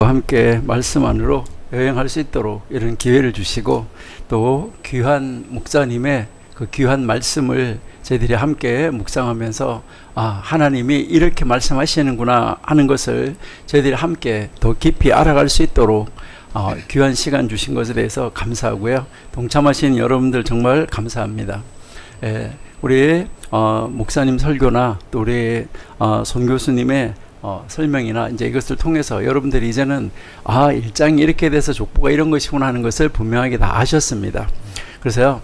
우리와 함께 말씀 안으로 여행할 수 있도록 이런 기회를 주시고, 또 귀한 목사님의 그 귀한 말씀을 저희들이 함께 묵상하면서 하나님이 이렇게 말씀하시는구나 하는 것을 저희들이 함께 더 깊이 알아갈 수 있도록 귀한 시간 주신 것에 대해서 감사하고요. 동참하신 여러분들 정말 감사합니다. 우리 목사님 설교나 또 우리 손 교수님의 설명이나 이제 이것을 통해서 여러분들이 이제는 일장이 이렇게 돼서 족보가 이런 것이구나 하는 것을 분명하게 다 아셨습니다. 그래서요,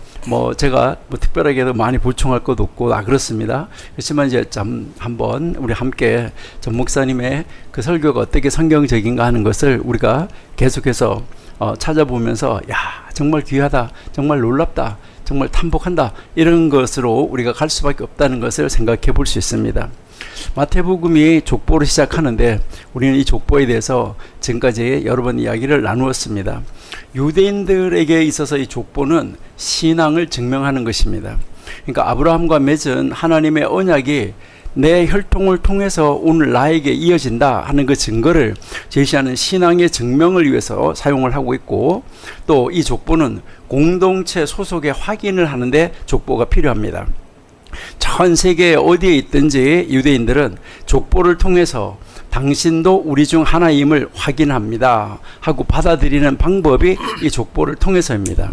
제가 특별하게 많이 보충할 것도 없고 그렇습니다. 그렇지만 이제 한번 우리 함께 전 목사님의 그 설교가 어떻게 성경적인가 하는 것을 우리가 계속해서 찾아보면서 정말 귀하다, 정말 놀랍다, 정말 탐복한다, 이런 것으로 우리가 갈 수밖에 없다는 것을 생각해 볼 수 있습니다. 마태복음이 족보로 시작하는데 우리는 이 족보에 대해서 지금까지 여러 번 이야기를 나누었습니다. 유대인들에게 있어서 이 족보는 신앙을 증명하는 것입니다. 그러니까 아브라함과 맺은 하나님의 언약이 내 혈통을 통해서 오늘 나에게 이어진다 하는 그 증거를 제시하는 신앙의 증명을 위해서 사용을 하고 있고, 또 이 족보는 공동체 소속의 확인을 하는데 족보가 필요합니다. 전 세계 어디에 있든지 유대인들은 족보를 통해서 당신도 우리 중 하나임을 확인합니다 하고 받아들이는 방법이 이 족보를 통해서입니다.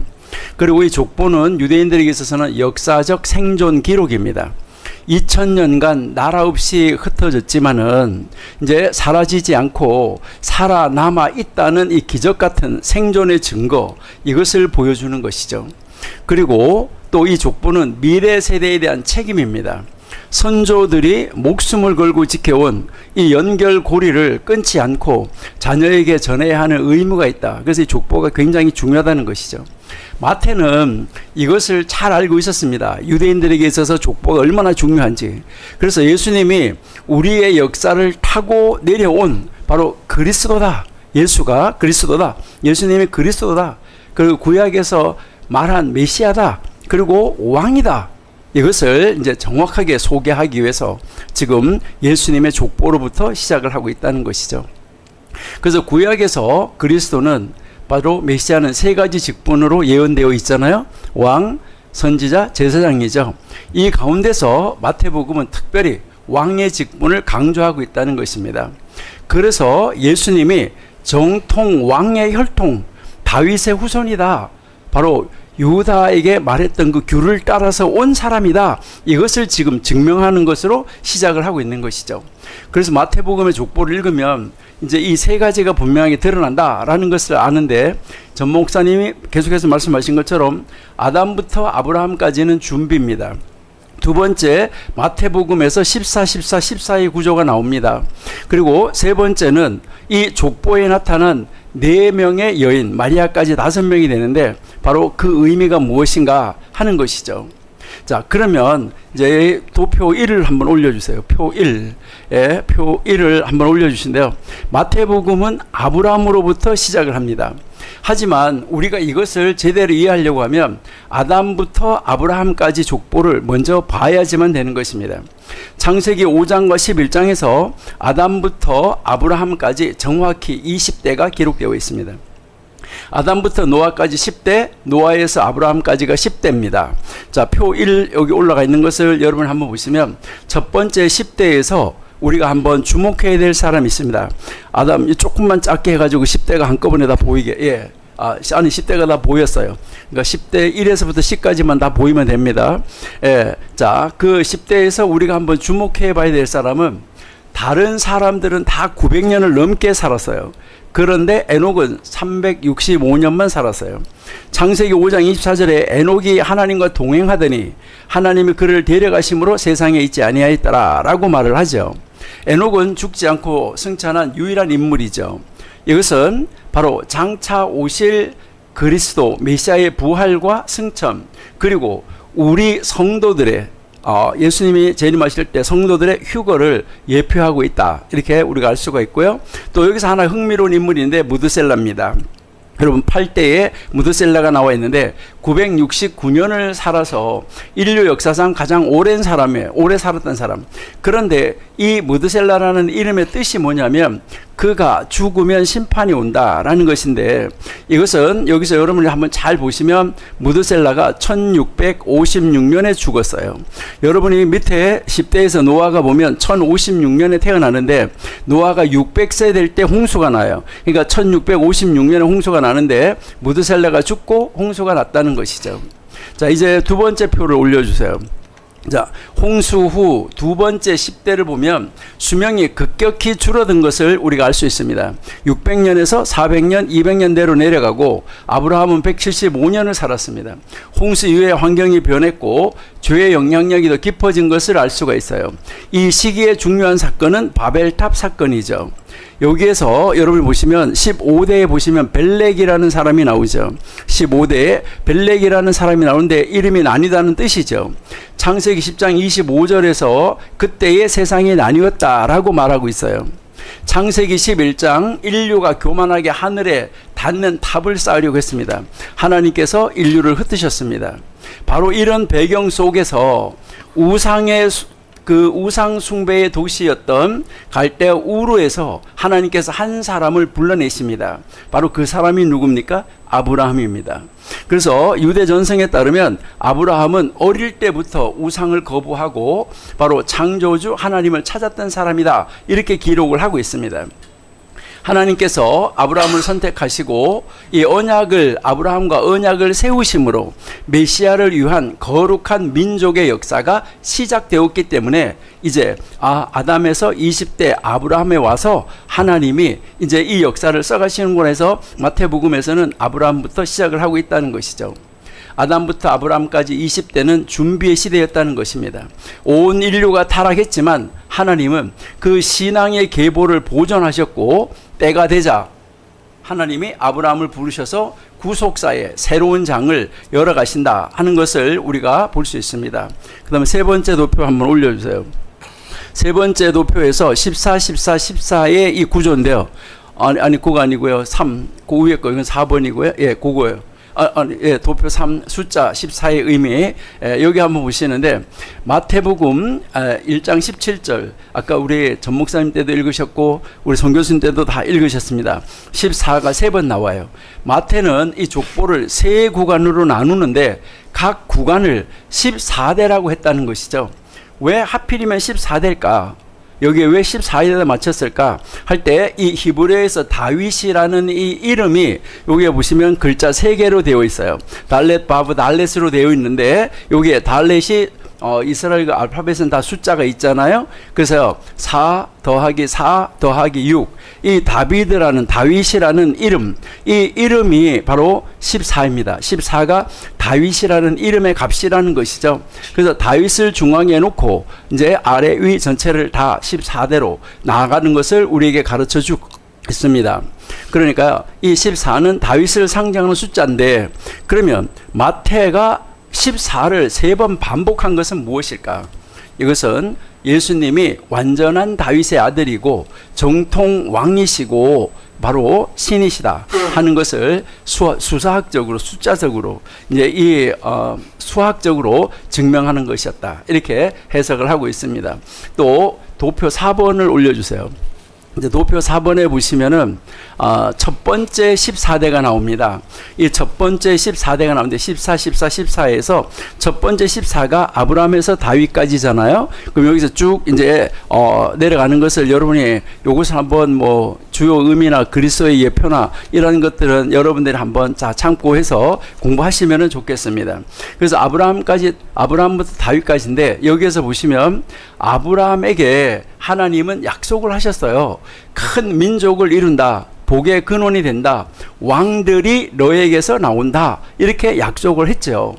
그리고 이 족보는 유대인들에게 있어서는 역사적 생존 기록입니다. 2000년간 나라 없이 흩어졌지만은 이제 사라지지 않고 살아남아 있다는 이 기적 같은 생존의 증거, 이것을 보여주는 것이죠. 그리고 또 이 족보는 미래 세대에 대한 책임입니다. 선조들이 목숨을 걸고 지켜온 이 연결고리를 끊지 않고 자녀에게 전해야 하는 의무가 있다. 그래서 이 족보가 굉장히 중요하다는 것이죠. 마태는 이것을 잘 알고 있었습니다. 유대인들에게 있어서 족보가 얼마나 중요한지. 그래서 예수님이 우리의 역사를 타고 내려온 바로 그리스도다. 예수가 그리스도다. 예수님이 그리스도다. 그리고 구약에서 말한 메시아다. 그리고 왕이다. 이것을 이제 정확하게 소개하기 위해서 지금 예수님의 족보로부터 시작을 하고 있다는 것이죠. 그래서 구약에서 그리스도는 바로 메시아는 세 가지 직분으로 예언되어 있잖아요. 왕, 선지자, 제사장이죠. 이 가운데서 마태복음은 특별히 왕의 직분을 강조하고 있다는 것입니다. 그래서 예수님이 정통 왕의 혈통, 다윗의 후손이다. 바로 유다에게 말했던 그 규를 따라서 온 사람이다. 이것을 지금 증명하는 것으로 시작을 하고 있는 것이죠. 그래서 마태복음의 족보를 읽으면 이제 이 세 가지가 분명하게 드러난다라는 것을 아는데, 전 목사님이 계속해서 말씀하신 것처럼 아담부터 아브라함까지는 준비입니다. 두 번째, 마태복음에서 14, 14, 14의 구조가 나옵니다. 그리고 세 번째는 이 족보에 나타난 4명의 여인, 마리아까지 5명이 되는데 바로 그 의미가 무엇인가 하는 것이죠. 자, 그러면 이제 도표 1을 한번 올려주세요. 표 1. 표 1을 한번 올려주신데요. 마태복음은 아브라함으로부터 시작을 합니다. 하지만 우리가 이것을 제대로 이해하려고 하면 아담부터 아브라함까지 족보를 먼저 봐야지만 되는 것입니다. 창세기 5장과 11장에서 아담부터 아브라함까지 정확히 20대가 기록되어 있습니다. 아담부터 노아까지 10대, 노아에서 아브라함까지가 10대입니다. 자, 표 1 여기 올라가 있는 것을 여러분 한번 보시면 첫 번째 10대에서 우리가 한번 주목해야 될 사람이 있습니다. 아담 조금만 작게 해가지고 10대가 한꺼번에 다 보이게, 아니 10대가 다 보였어요. 그러니까 10대 1에서부터 10까지만 다 보이면 됩니다. 자, 그 10대에서 우리가 한번 주목해 봐야 될 사람은, 다른 사람들은 다 900년을 넘게 살았어요. 그런데 에녹은 365년만 살았어요. 창세기 5장 24절에 에녹이 하나님과 동행하더니 하나님이 그를 데려가심으로 세상에 있지 아니하였더라 라고 말을 하죠. 에녹은 죽지 않고 승천한 유일한 인물이죠. 이것은 바로 장차 오실 그리스도 메시아의 부활과 승천, 그리고 우리 성도들의 예수님이 재림하실 때 성도들의 휴거를 예표하고 있다, 이렇게 우리가 알 수가 있고요. 또 여기서 하나 흥미로운 인물인데 무드셀라입니다. 여러분 8대에 무드셀라가 나와 있는데 969년을 살아서 인류 역사상 가장 오랜 사람이에요. 오래 살았던 사람. 그런데 이 무드셀라라는 이름의 뜻이 뭐냐면 그가 죽으면 심판이 온다라는 것인데, 이것은 여기서 여러분이 한번 잘 보시면 무드셀라가 1656년에 죽었어요. 여러분이 밑에 10대에서 노아가 보면 1056년에 태어나는데 노아가 600세 될 때 홍수가 나요. 그러니까 1656년에 홍수가 나는데 무드셀라가 죽고 홍수가 났다는 것이죠. 자, 이제 두 번째 표를 올려주세요. 자, 홍수 후 두 번째 10대를 보면 수명이 급격히 줄어든 것을 우리가 알 수 있습니다. 600년에서 400년, 200년대로 내려가고 아브라함은 175년을 살았습니다. 홍수 이후에 환경이 변했고 죄의 영향력이 더 깊어진 것을 알 수가 있어요. 이 시기의 중요한 사건은 바벨탑 사건이죠. 여기에서 여러분 보시면 15대에 보시면 벨렉이라는 사람이 나오죠. 15대에 벨렉이라는 사람이 나오는데 이름이 나뉘다는 뜻이죠. 창세기 10장 25절에서 그때의 세상이 나뉘었다라고 말하고 있어요. 창세기 11장 인류가 교만하게 하늘에 닿는 탑을 쌓으려고 했습니다. 하나님께서 인류를 흩으셨습니다. 바로 이런 배경 속에서 우상 숭배의 도시였던 갈대아 우르에서 하나님께서 한 사람을 불러내십니다. 바로 그 사람이 누굽니까? 아브라함입니다. 그래서 유대 전성에 따르면 아브라함은 어릴 때부터 우상을 거부하고 바로 창조주 하나님을 찾았던 사람이다, 이렇게 기록을 하고 있습니다. 하나님께서 아브라함을 선택하시고 이 언약을, 아브라함과 언약을 세우심으로 메시아를 위한 거룩한 민족의 역사가 시작되었기 때문에 이제 아담에서 20대 아브라함에 와서 하나님이 이제 이 역사를 써가시는구나 해서 마태복음에서는 아브라함부터 시작을 하고 있다는 것이죠. 아담부터 아브라함까지 20대는 준비의 시대였다는 것입니다. 온 인류가 타락했지만 하나님은 그 신앙의 계보를 보존하셨고 때가 되자 하나님이 아브라함을 부르셔서 구속사의 새로운 장을 열어가신다 하는 것을 우리가 볼 수 있습니다. 그 다음에 세 번째 도표 한번 올려주세요. 세 번째 도표에서 14, 14, 14의 이 구조인데요. 그거 아니고요. 3, 그 위에 거, 이건 4번이고요. 예, 그거예요. 도표 3 숫자 14의 의미, 여기 한번 보시는데 마태복음 1장 17절, 아까 우리 전 목사님 때도 읽으셨고 우리 송 교수님 때도 다 읽으셨습니다. 14가 세 번 나와요. 마태는 이 족보를 세 구간으로 나누는데 각 구간을 14대라고 했다는 것이죠. 왜 하필이면 14대일까? 여기에 왜 14일에 맞췄을까 할 때 이 히브리어에서 다윗이라는 이 이름이 여기에 보시면 글자 3개로 되어 있어요. 달렛, 바브, 달렛으로 되어 있는데 여기에 달렛이 이스라엘 그 알파벳은 다 숫자가 있잖아요. 그래서 4 더하기 4 더하기 6, 이 다윗이라는 이름, 이 이름이 바로 14입니다. 14가 다윗이라는 이름의 값이라는 것이죠. 그래서 다윗을 중앙에 놓고 이제 아래 위 전체를 다 14대로 나아가는 것을 우리에게 가르쳐 주고 있습니다. 그러니까 이 14는 다윗을 상징하는 숫자인데, 그러면 마태가 14를 3번 반복한 것은 무엇일까? 이것은 예수님이 완전한 다윗의 아들이고 정통 왕이시고 바로 신이시다 하는 것을 수사학적으로, 숫자적으로 이제 수학적으로 증명하는 것이었다, 이렇게 해석을 하고 있습니다. 또 도표 4번을 올려주세요. 이제 도표 4번에 보시면은 첫 번째 14대가 나옵니다. 이 첫 번째 14대가 나오는데 14, 14, 14에서 첫 번째 14가 아브라함에서 다윗까지잖아요. 그럼 여기서 쭉 이제 내려가는 것을 여러분이 요것을 한번 뭐 주요 의미나 그리스도의 예표나 이런 것들은 여러분들이 한번 참고해서 공부하시면 좋겠습니다. 그래서 아브라함부터 다윗까지인데 여기에서 보시면 아브라함에게 하나님은 약속을 하셨어요. 큰 민족을 이룬다, 복의 근원이 된다, 왕들이 너에게서 나온다, 이렇게 약속을 했죠.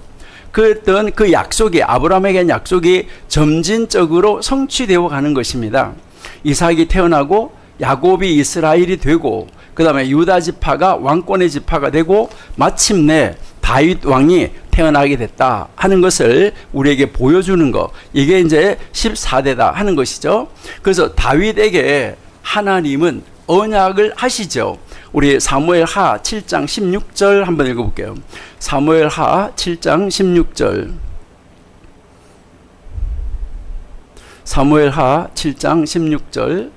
그랬던 그 약속이, 아브라함에게는 약속이 점진적으로 성취되어 가는 것입니다. 이삭이 태어나고 야곱이 이스라엘이 되고 그 다음에 유다 지파가 왕권의 지파가 되고 마침내 다윗 왕이 태어나게 됐다 하는 것을 우리에게 보여주는 것, 이게 이제 14대다 하는 것이죠. 그래서 다윗에게 하나님은 언약을 하시죠. 우리 사무엘 하 7장 16절 한번 읽어볼게요. 사무엘 하 7장 16절. 사무엘 하 7장 16절.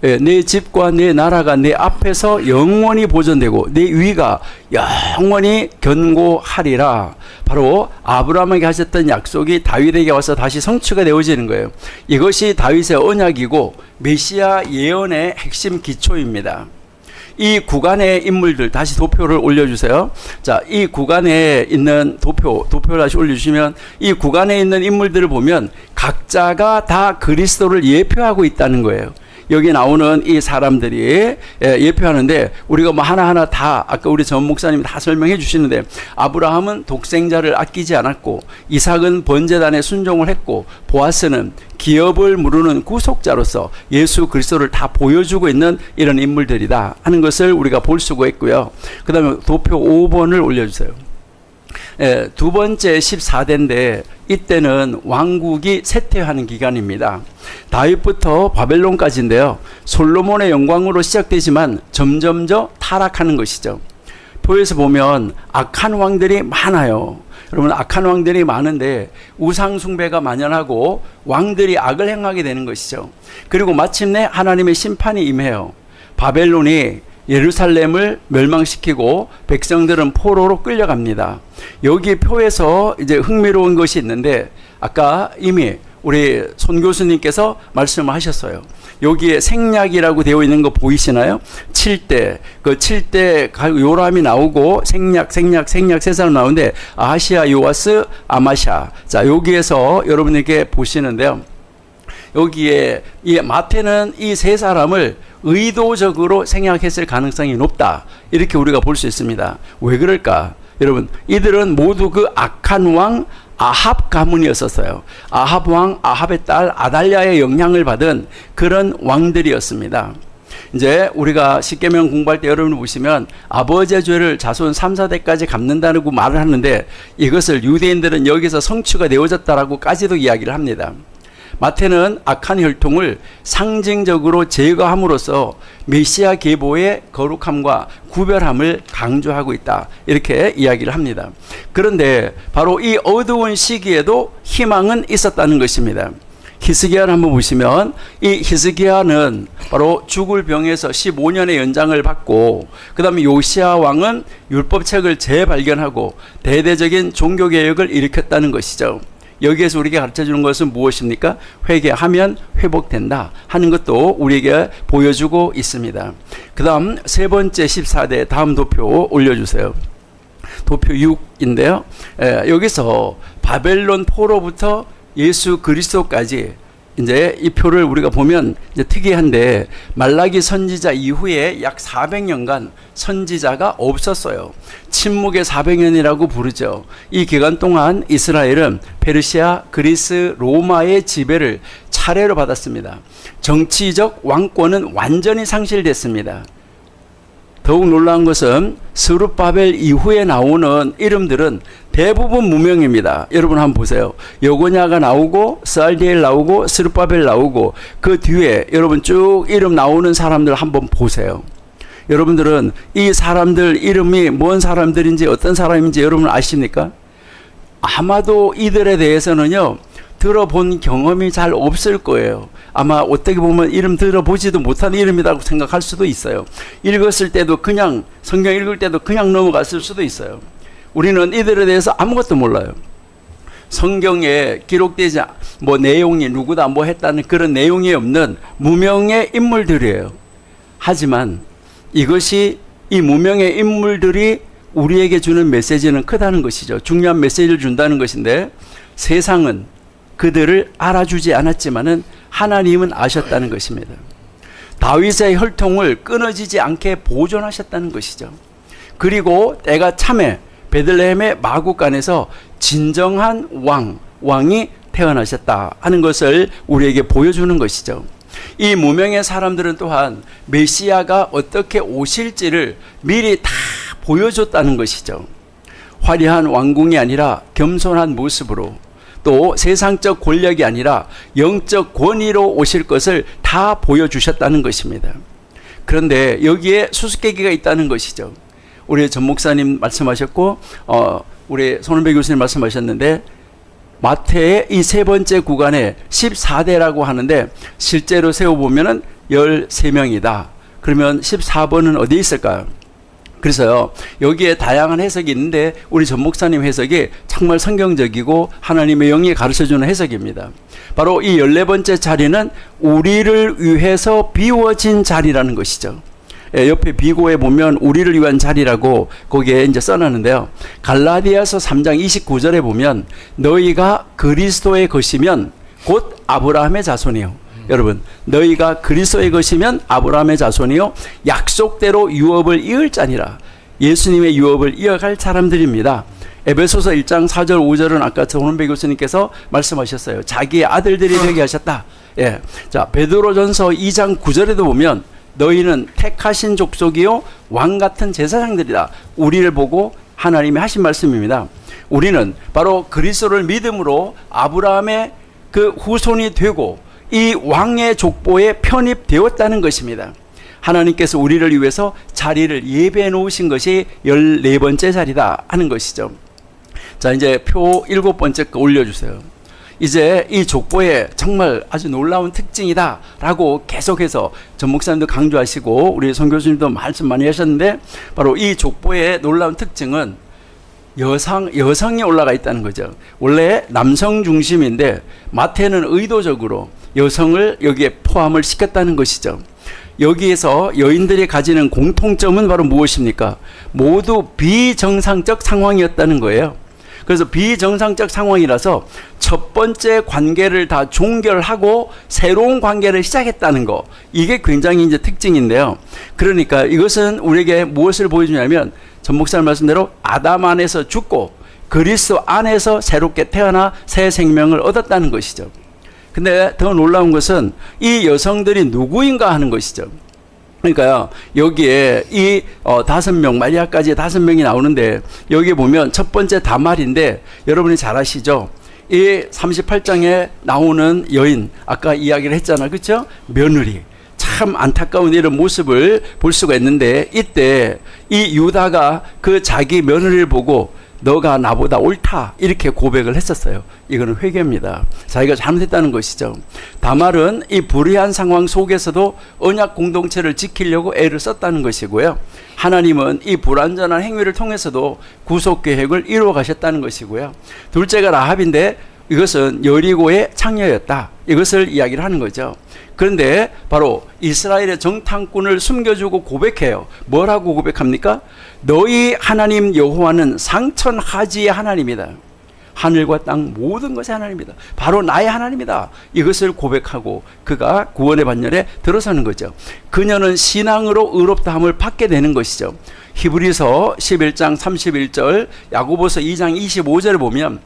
내 집과 내 나라가 내 앞에서 영원히 보존되고 내 위가 영원히 견고하리라. 바로 아브라함에게 하셨던 약속이 다윗에게 와서 다시 성취가 되어지는 거예요. 이것이 다윗의 언약이고 메시아 예언의 핵심 기초입니다. 이 구간의 인물들, 다시 도표를 올려주세요. 자, 이 구간에 있는 도표를 다시 올려주시면 이 구간에 있는 인물들을 보면 각자가 다 그리스도를 예표하고 있다는 거예요. 여기 나오는 이 사람들이 예표하는데 우리가 뭐 하나하나 다 아까 우리 전 목사님이 다 설명해 주시는데, 아브라함은 독생자를 아끼지 않았고, 이삭은 번제단에 순종을 했고, 보아스는 기업을 무르는 구속자로서 예수 그리스도를 다 보여주고 있는 이런 인물들이다 하는 것을 우리가 볼 수가 있고요. 그 다음에 도표 5번을 올려주세요. 두 번째 14대인데 이때는 왕국이 쇠퇴하는 기간입니다. 다윗부터 바벨론까지인데요. 솔로몬의 영광으로 시작되지만 점점점 타락하는 것이죠. 표에서 보면 악한 왕들이 많아요. 여러분, 악한 왕들이 많은데 우상 숭배가 만연하고 왕들이 악을 행하게 되는 것이죠. 그리고 마침내 하나님의 심판이 임해요. 바벨론이 예루살렘을 멸망시키고 백성들은 포로로 끌려갑니다. 여기 표에서 이제 흥미로운 것이 있는데, 아까 이미 우리 손 교수님께서 말씀하셨어요. 여기에 생략이라고 되어 있는 거 보이시나요? 7대, 그 7대 요람이 나오고 생략 세 사람 나오는데, 아하시아, 요아스, 아마샤. 자, 여기에서 여러분에게 보시는데요. 여기에 이 마태는 이 세 사람을 의도적으로 생략했을 가능성이 높다, 이렇게 우리가 볼 수 있습니다. 왜 그럴까? 여러분, 이들은 모두 그 악한 왕 아합 가문이었었어요. 아합 왕, 아합의 딸 아달랴의 영향을 받은 그런 왕들이었습니다. 이제 우리가 십계명 공부할 때 여러분 보시면 아버지의 죄를 자손 3, 4대까지 갚는다고 말을 하는데, 이것을 유대인들은 여기서 성취가 되어졌다라고까지도 이야기를 합니다. 마태는 악한 혈통을 상징적으로 제거함으로써 메시아 계보의 거룩함과 구별함을 강조하고 있다, 이렇게 이야기를 합니다. 그런데 바로 이 어두운 시기에도 희망은 있었다는 것입니다. 히스기야를 한번 보시면, 이 히스기야는 바로 죽을 병에서 15년의 연장을 받고, 그 다음에 요시야 왕은 율법책을 재발견하고 대대적인 종교개혁을 일으켰다는 것이죠. 여기에서 우리에게 가르쳐주는 것은 무엇입니까? 회개하면 회복된다 하는 것도 우리에게 보여주고 있습니다. 그 다음 세 번째 14대, 다음 도표 올려주세요. 도표 6인데요. 여기서 바벨론 포로부터 예수 그리스도까지, 이제 이 표를 우리가 보면 이제 특이한데, 말라기 선지자 이후에 약 400년간 선지자가 없었어요. 침묵의 400년이라고 부르죠. 이 기간 동안 이스라엘은 페르시아, 그리스, 로마의 지배를 차례로 받았습니다. 정치적 왕권은 완전히 상실됐습니다. 더욱 놀라운 것은 스룹바벨 이후에 나오는 이름들은 대부분 무명입니다. 여러분 한번 보세요. 여고냐가 나오고, 스알디엘 나오고, 스룹바벨 나오고, 그 뒤에 여러분 쭉 이름 나오는 사람들 한번 보세요. 여러분들은 이 사람들 이름이 뭔 사람들인지 어떤 사람인지 여러분 아십니까? 아마도 이들에 대해서는요, 들어본 경험이 잘 없을 거예요. 아마 어떻게 보면 이름 들어보지도 못한 이름이라고 생각할 수도 있어요. 읽었을 때도 그냥, 성경 읽을 때도 그냥 넘어갔을 수도 있어요. 우리는 이들에 대해서 아무것도 몰라요. 성경에 기록되지 뭐 내용이 누구다 뭐 했다는 그런 내용이 없는 무명의 인물들이에요. 하지만 이것이, 이 무명의 인물들이 우리에게 주는 메시지는 크다는 것이죠. 중요한 메시지를 준다는 것인데, 세상은 그들을 알아주지 않았지만은 하나님은 아셨다는 것입니다. 다윗의 혈통을 끊어지지 않게 보존하셨다는 것이죠. 그리고 때가 참에 베들레헴의 마구간에서 진정한 왕이 태어나셨다 하는 것을 우리에게 보여주는 것이죠. 이 무명의 사람들은 또한 메시아가 어떻게 오실지를 미리 다 보여줬다는 것이죠. 화려한 왕궁이 아니라 겸손한 모습으로, 또 세상적 권력이 아니라 영적 권위로 오실 것을 다 보여주셨다는 것입니다. 그런데 여기에 수수께끼가 있다는 것이죠. 우리 전 목사님 말씀하셨고, 우리 손은배 교수님 말씀하셨는데, 마태의 이 세 번째 구간에 14대라고 하는데 실제로 세워보면은 13명이다. 그러면 14번은 어디에 있을까요? 그래서요, 여기에 다양한 해석이 있는데 우리 전 목사님 해석이 정말 성경적이고 하나님의 영이 가르쳐주는 해석입니다. 바로 이 14번째 자리는 우리를 위해서 비워진 자리라는 것이죠. 예, 옆에 비고에 보면 우리를 위한 자리라고 거기에 이제 써놨는데요. 갈라디아서 3장 29절에 보면 너희가 그리스도의 것이면 곧 아브라함의 자손이요. 여러분, 너희가 그리스도의 것이면 아브라함의 자손이요 약속대로 유업을 이을 자니라. 예수님의 유업을 이어갈 사람들입니다. 에베소서 1장 4절 5절은 아까 정원배 교수님께서 말씀하셨어요. 자기의 아들들이 되게 하셨다. 예. 자, 베드로전서 2장 9절에도 보면 너희는 택하신 족속이요 왕 같은 제사장들이다. 우리를 보고 하나님이 하신 말씀입니다. 우리는 바로 그리스도를 믿음으로 아브라함의 그 후손이 되고 이 왕의 족보에 편입되었다는 것입니다. 하나님께서 우리를 위해서 자리를 예배해 놓으신 것이 14번째 자리다 하는 것이죠. 자, 이제 표 7번째 거 올려주세요. 이제 이 족보에 정말 아주 놀라운 특징이다 라고 계속해서 전 목사님도 강조하시고 우리 선 교수님도 말씀 많이 하셨는데, 바로 이 족보의 놀라운 특징은 여성이 올라가 있다는 거죠. 원래 남성 중심인데 마태는 의도적으로 여성을 여기에 포함을 시켰다는 것이죠. 여기에서 여인들이 가지는 공통점은 바로 무엇입니까? 모두 비정상적 상황이었다는 거예요. 그래서 비정상적 상황이라서 첫 번째 관계를 다 종결하고 새로운 관계를 시작했다는 거, 이게 굉장히 이제 특징인데요. 그러니까 이것은 우리에게 무엇을 보여주냐면 전 목사님 말씀대로 아담 안에서 죽고 그리스도 안에서 새롭게 태어나 새 생명을 얻었다는 것이죠. 근데 더 놀라운 것은 이 여성들이 누구인가 하는 것이죠. 그러니까요, 여기에 이 5명, 마리아까지 5명이 나오는데, 여기 보면 첫 번째 다말인데, 여러분이 잘 아시죠? 이 38장에 나오는 여인, 아까 이야기를 했잖아요. 그렇죠? 며느리. 참 안타까운 이런 모습을 볼 수가 있는데, 이때 이 유다가 그 자기 며느리를 보고 너가 나보다 옳다 이렇게 고백을 했었어요. 이거는 회개입니다. 자기가 잘못했다는 것이죠. 다말은 이 불의한 상황 속에서도 언약 공동체를 지키려고 애를 썼다는 것이고요. 하나님은 이 불완전한 행위를 통해서도 구속 계획을 이루어 가셨다는 것이고요. 둘째가 라합인데 이것은 여리고의 창녀였다. 이것을 이야기를 하는 거죠. 그런데 바로 이스라엘의 정탐꾼을 숨겨주고 고백해요. 뭐라고 고백합니까? 너희 하나님 여호와는 상천하지의 하나님이다. 하늘과 땅 모든 것이 하나님이다. 바로 나의 하나님이다. 이것을 고백하고 그가 구원의 반열에 들어서는 거죠. 그녀는 신앙으로 의롭다함을 받게 되는 것이죠. 히브리서 11장 31절, 야고보서 2장 25절을 보면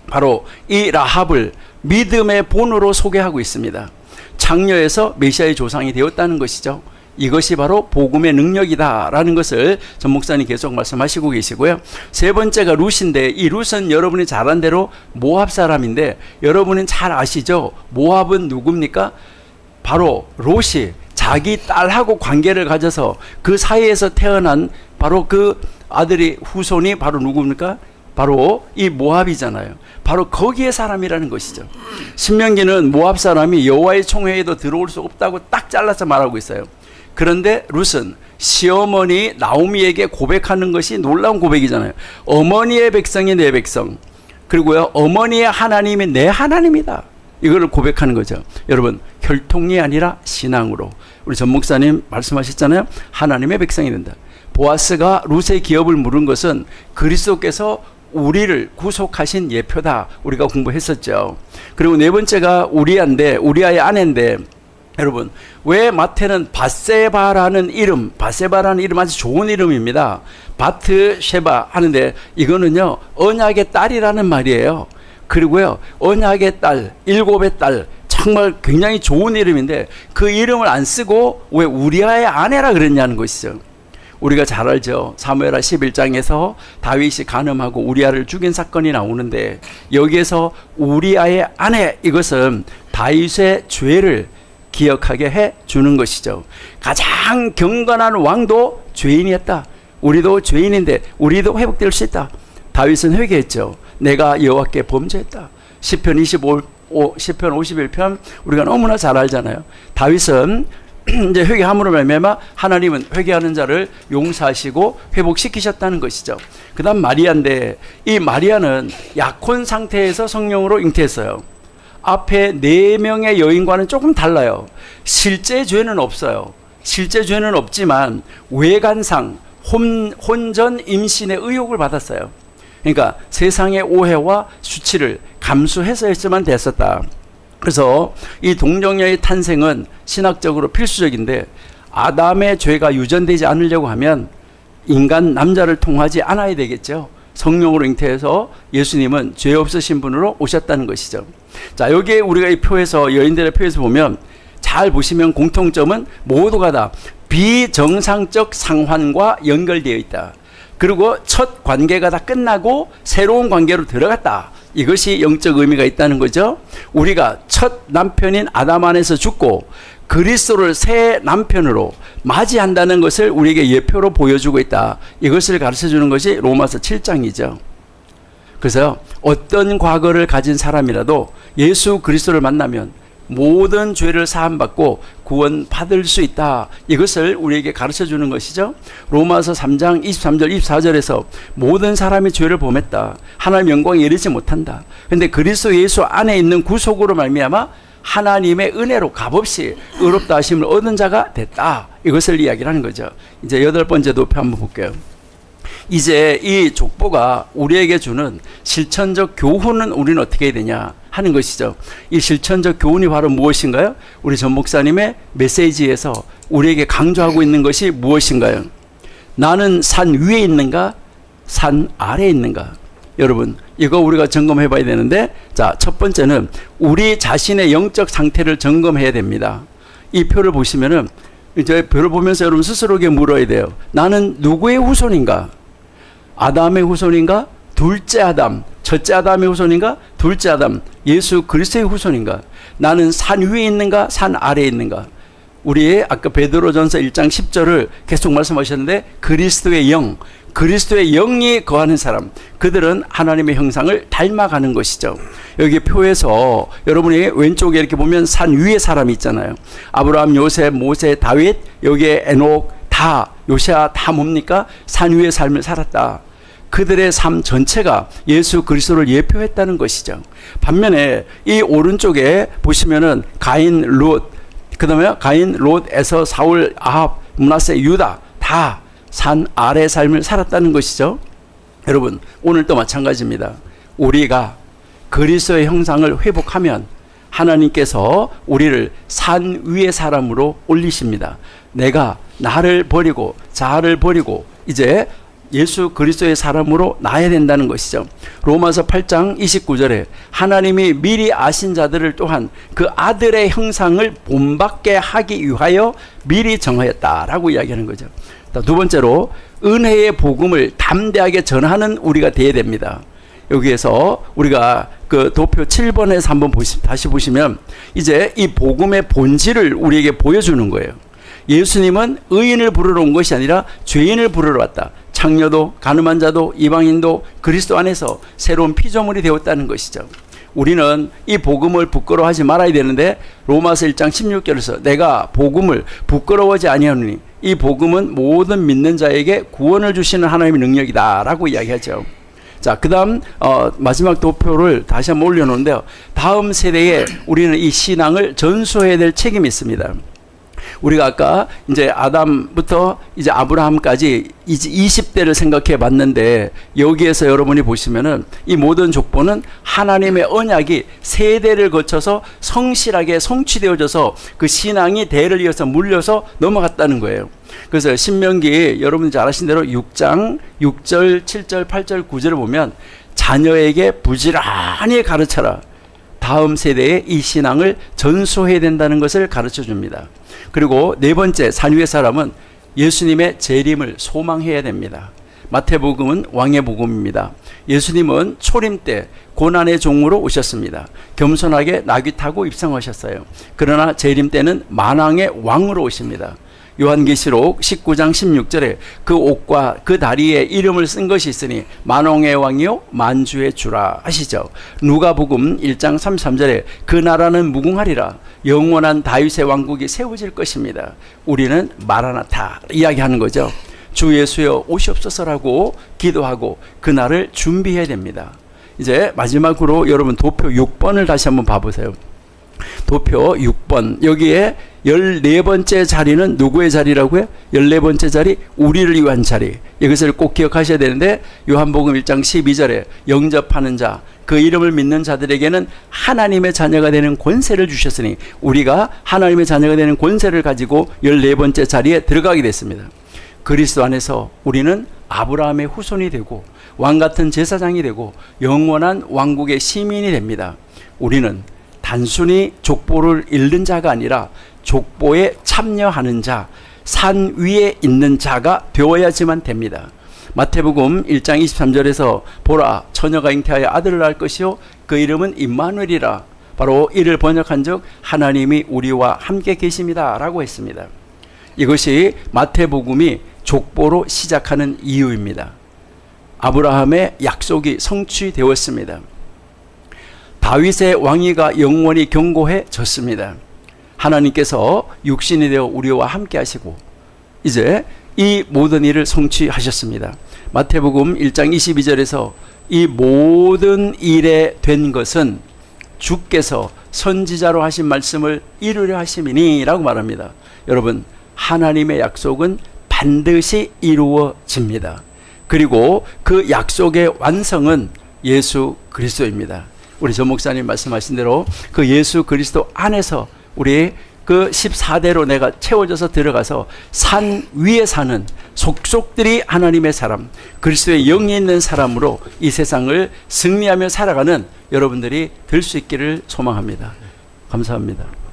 바로 이 라합을 믿음의 본으로 소개하고 있습니다. 창녀에서 메시아의 조상이 되었다는 것이죠. 이것이 바로 복음의 능력이다라는 것을 전 목사님 계속 말씀하시고 계시고요. 세 번째가 룻인데, 이 룻은 여러분이 잘 아는 대로 모압 사람인데, 여러분은 잘 아시죠? 모압은 누굽니까? 바로 롯이 자기 딸하고 관계를 가져서 그 사이에서 태어난 바로 그 아들이 후손이 바로 누굽니까? 바로 이 모압이잖아요. 바로 거기에 사람이라는 것이죠. 신명기는 모압 사람이 여호와의 총회에도 들어올 수 없다고 딱 잘라서 말하고 있어요. 그런데 룻은 시어머니 나오미에게 고백하는 것이 놀라운 고백이잖아요. 어머니의 백성이 내 백성, 그리고요 어머니의 하나님이 내 하나님이다. 이거를 고백하는 거죠. 여러분, 혈통이 아니라 신앙으로. 우리 전 목사님 말씀하셨잖아요. 하나님의 백성이 된다. 보아스가 룻의 기업을 물은 것은 그리스도께서 우리를 구속하신 예표다. 우리가 공부했었죠. 그리고 네 번째가 우리아인데, 우리아의 아내인데, 여러분, 왜 마태는 밧세바라는 이름, 밧세바라는 이름 아주 좋은 이름입니다. 바트쉐바 하는데, 이거는요 언약의 딸이라는 말이에요. 그리고요 언약의 딸, 일곱의 딸, 정말 굉장히 좋은 이름인데 그 이름을 안 쓰고 왜 우리아의 아내라 그랬냐는 것이죠. 우리가 잘 알죠. 사무엘하 11장에서 다윗이 간음하고 우리아를 죽인 사건이 나오는데, 여기에서 우리아의 아내, 이것은 다윗의 죄를 기억하게 해 주는 것이죠. 가장 경건한 왕도 죄인이었다. 우리도 죄인인데 우리도 회복될 수 있다. 다윗은 회개했죠. 내가 여호와께 범죄했다. 시편 51편 우리가 너무나 잘 알잖아요. 다윗은 이제 회개함으로 말미암아 하나님은 회개하는 자를 용서하시고 회복시키셨다는 것이죠. 그다음 마리아인데, 이 마리아는 약혼 상태에서 성령으로 잉태했어요. 앞에 4명의 여인과는 조금 달라요. 실제 죄는 없어요. 실제 죄는 없지만 외관상 혼전 임신의 의혹을 받았어요. 그러니까 세상의 오해와 수치를 감수해서 했으면 됐었다. 그래서 이 동정녀의 탄생은 신학적으로 필수적인데, 아담의 죄가 유전되지 않으려고 하면 인간 남자를 통하지 않아야 되겠죠. 성령으로 잉태해서 예수님은 죄 없으신 분으로 오셨다는 것이죠. 자, 여기에 우리가 이 표에서, 여인들의 표에서 보면 잘 보시면 공통점은 모두가 다 비정상적 상환과 연결되어 있다. 그리고 첫 관계가 다 끝나고 새로운 관계로 들어갔다. 이것이 영적 의미가 있다는 거죠. 우리가 첫 남편인 아담 안에서 죽고 그리스도를 새 남편으로 맞이한다는 것을 우리에게 예표로 보여주고 있다. 이것을 가르쳐주는 것이 로마서 7장이죠. 그래서 어떤 과거를 가진 사람이라도 예수 그리스도를 만나면 모든 죄를 사함받고 구원받을 수 있다. 이것을 우리에게 가르쳐주는 것이죠. 로마서 3장 23절 24절에서 모든 사람이 죄를 범했다. 하나님의 영광에 이르지 못한다. 그런데 그리스도 예수 안에 있는 구속으로 말미암아 하나님의 은혜로 값없이 의롭다 하심을 얻은 자가 됐다. 이것을 이야기를 하는 거죠. 이제 8번째 도표 한번 볼게요. 이제 이 족보가 우리에게 주는 실천적 교훈은 우리는 어떻게 해야 되냐 하는 것이죠. 이 실천적 교훈이 바로 무엇인가요? 우리 전 목사님의 메시지에서 우리에게 강조하고 있는 것이 무엇인가요? 나는 산 위에 있는가? 산 아래에 있는가? 여러분, 이거 우리가 점검해 봐야 되는데, 자, 첫 번째는 우리 자신의 영적 상태를 점검해야 됩니다. 이 표를 보시면은, 이제 표를 보면서 여러분 스스로에게 물어야 돼요. 나는 누구의 후손인가? 아담의 후손인가? 둘째 아담, 첫째 아담의 후손인가? 둘째 아담, 예수 그리스도의 후손인가? 나는 산 위에 있는가? 산 아래에 있는가? 우리 아까 베드로전서 1장 10절을 계속 말씀하셨는데, 그리스도의 영, 그리스도의 영이 거하는 사람, 그들은 하나님의 형상을 닮아가는 것이죠. 여기 표에서 여러분이 왼쪽에 이렇게 보면 산 위에 사람이 있잖아요. 아브라함, 요셉, 모세, 다윗, 여기에 에녹, 다 요시야 다 뭡니까? 산 위의 삶을 살았다. 그들의 삶 전체가 예수 그리스도를 예표했다는 것이죠. 반면에 이 오른쪽에 보시면은 가인, 롯, 그다음에 가인, 롯, 에서, 사울, 아합, 므낫세, 유다 다 산 아래 삶을 살았다는 것이죠. 여러분, 오늘도 마찬가지입니다. 우리가 그리스도의 형상을 회복하면 하나님께서 우리를 산 위의 사람으로 올리십니다. 내가 나를 버리고 자아를 버리고 이제 예수 그리스도의 사람으로 나야 된다는 것이죠. 로마서 8장 29절에 하나님이 미리 아신 자들을 또한 그 아들의 형상을 본받게 하기 위하여 미리 정하였다라고 이야기하는 거죠. 두 번째로 은혜의 복음을 담대하게 전하는 우리가 되어야 됩니다. 여기에서 우리가 그 도표 7번에서 한번 다시 보시면 이제 이 복음의 본질을 우리에게 보여주는 거예요. 예수님은 의인을 부르러 온 것이 아니라 죄인을 부르러 왔다. 창녀도 가늠한 자도 이방인도 그리스도 안에서 새로운 피조물이 되었다는 것이죠. 우리는 이 복음을 부끄러워하지 말아야 되는데 로마서 1장 16절에서 내가 복음을 부끄러워하지 아니하노니 이 복음은 모든 믿는 자에게 구원을 주시는 하나님의 능력이다 라고 이야기하죠. 자, 그 다음 마지막 도표를 다시 한번 올려놓는데요. 다음 세대에 우리는 이 신앙을 전수해야 될 책임이 있습니다. 우리가 아까 이제 아담부터 이제 아브라함까지 이제 20대를 생각해 봤는데 여기에서 여러분이 보시면은 이 모든 족보는 하나님의 언약이 세대를 거쳐서 성실하게 성취되어져서 그 신앙이 대를 이어서 물려서 넘어갔다는 거예요. 그래서 신명기 여러분이 잘 아신 대로 6장 6절 7절 8절 9절을 보면 자녀에게 부지런히 가르쳐라. 다음 세대에 이 신앙을 전수해야 된다는 것을 가르쳐 줍니다. 그리고 네 번째 산 위의 사람은 예수님의 재림을 소망해야 됩니다. 마태복음은 왕의 복음입니다. 예수님은 초림 때 고난의 종으로 오셨습니다. 겸손하게 나귀 타고 입성하셨어요. 그러나 재림 때는 만왕의 왕으로 오십니다. 요한계시록 19장 16절에 그 옷과 그 다리에 이름을 쓴 것이 있으니 만왕의 왕이요 만주의 주라 하시죠. 누가복음 1장 33절에 그 나라는 무궁하리라 영원한 다윗의 왕국이 세워질 것입니다. 우리는 마라나타 이야기하는 거죠. 주 예수여 오시옵소서라고 기도하고 그날을 준비해야 됩니다. 이제 마지막으로 여러분 도표 6번을 다시 한번 봐보세요. 도표 6번 여기에 14번째 자리는 누구의 자리라고요? 14번째 자리 우리를 위한 자리. 이것을 꼭 기억하셔야 되는데 요한복음 1장 12절에 영접하는 자 그 이름을 믿는 자들에게는 하나님의 자녀가 되는 권세를 주셨으니 우리가 하나님의 자녀가 되는 권세를 가지고 14번째 자리에 들어가게 됐습니다. 그리스도 안에서 우리는 아브라함의 후손이 되고 왕같은 제사장이 되고 영원한 왕국의 시민이 됩니다. 우리는 단순히 족보를 읽는 자가 아니라 족보에 참여하는 자, 산 위에 있는 자가 되어야지만 됩니다. 마태복음 1장 23절에서 보라 처녀가 잉태하여 아들을 낳을 것이요 그 이름은 임마누엘이라 바로 이를 번역한 즉 하나님이 우리와 함께 계십니다 라고 했습니다. 이것이 마태복음이 족보로 시작하는 이유입니다. 아브라함의 약속이 성취되었습니다. 다윗의 왕위가 영원히 견고해졌습니다. 하나님께서 육신이 되어 우리와 함께 하시고 이제 이 모든 일을 성취하셨습니다. 마태복음 1장 22절에서 이 모든 일에 된 것은 주께서 선지자로 하신 말씀을 이루려 하심이니 라고 말합니다. 여러분 하나님의 약속은 반드시 이루어집니다. 그리고 그 약속의 완성은 예수 그리스도입니다. 우리 전 목사님 말씀하신 대로 그 예수 그리스도 안에서 우리 그 14대로 내가 채워져서 들어가서 산 위에 사는 속속들이 하나님의 사람, 그리스도의 영이 있는 사람으로 이 세상을 승리하며 살아가는 여러분들이 될 수 있기를 소망합니다. 감사합니다.